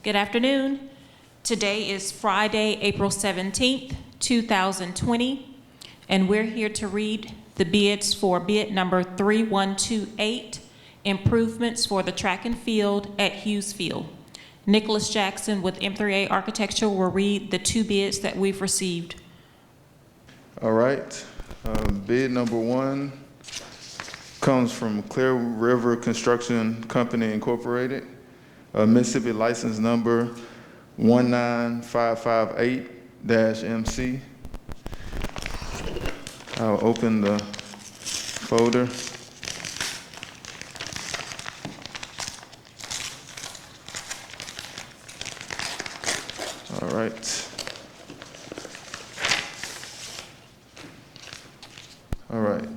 Good afternoon. Today is Friday, April 17th, 2020, and we're here to read the bids for bid number 3128, improvements for the track and field at Hughes Field. Nicholas Jackson with M3A Architecture will read the two bids that we've received. All right. Bid number one comes from Clear River Construction Company Incorporated, Mississippi license number 19558-MC. I'll open the folder. All right. All right.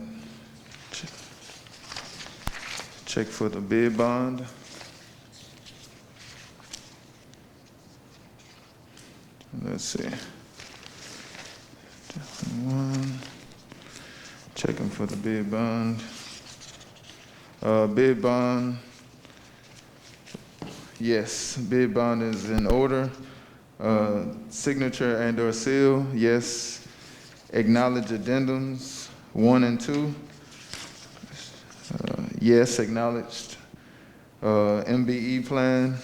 Check for the bid bond. Let's see. One. Checking for the bid bond. Bid bond. Yes, bid bond is in order. Signature and/or seal. Yes. Acknowledge addendums 1 and 2. Yes, acknowledged. MBE plan.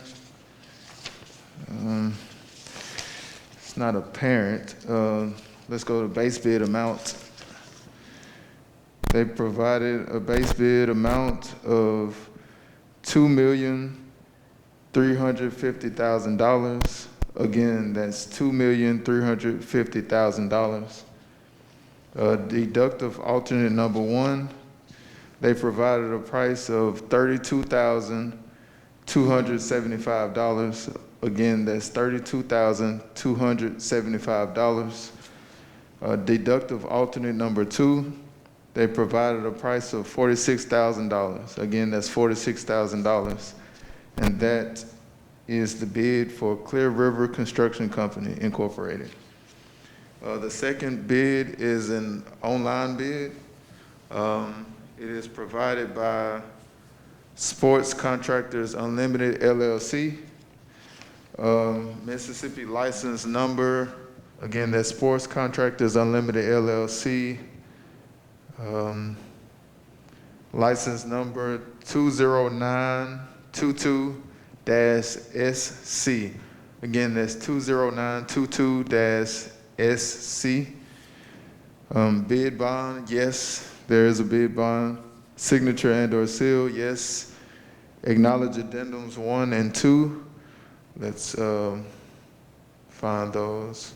It's not apparent. Let's go to base bid amount. They provided a base bid amount of $2,350,000. Again, that's $2,350,000. Deductive alternate number one, they provided a price of $32,275. Again, that's $32,275. Deductive alternate number two, they provided a price of $46,000. Again, that's $46,000. And that is the bid for Clear River Construction Company Incorporated. The second bid is an online bid. It is provided by Sports Contractors Unlimited, LLC. Mississippi license number, again, that's Sports Contractors Unlimited, LLC. License number 20922-SC. Again, that's 20922-SC. Bid bond, yes, there is a bid bond. Signature and/or seal, yes. Acknowledge addendums 1 and 2. Let's find those.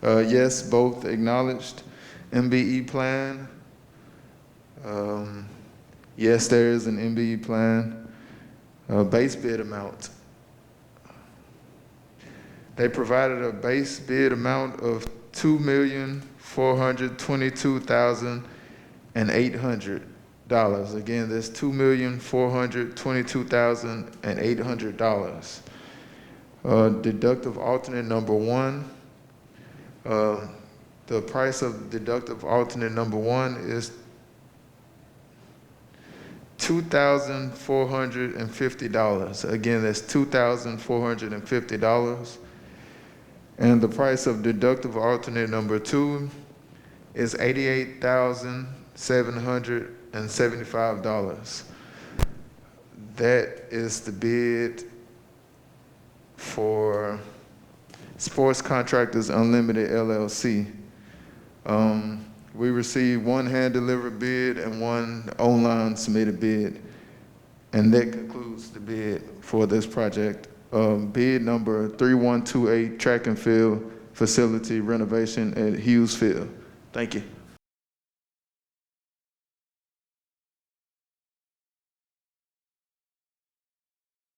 Yes, both acknowledged. MBE plan. Yes, there is an MBE plan. Base bid amount. They provided a base bid amount of $2,422,800. Again, that's $2,422,800. Deductive alternate number one. The price of deductive alternate number one is $2,450. Again, that's $2,450. And the price of deductive alternate number two is $88,775. That is the bid for Sports Contractors Unlimited, LLC. We received one hand-delivered bid and one online submitted bid. And that concludes the bid for this project. Bid number 3128, track and field facility renovation at Hughes Field. Thank you.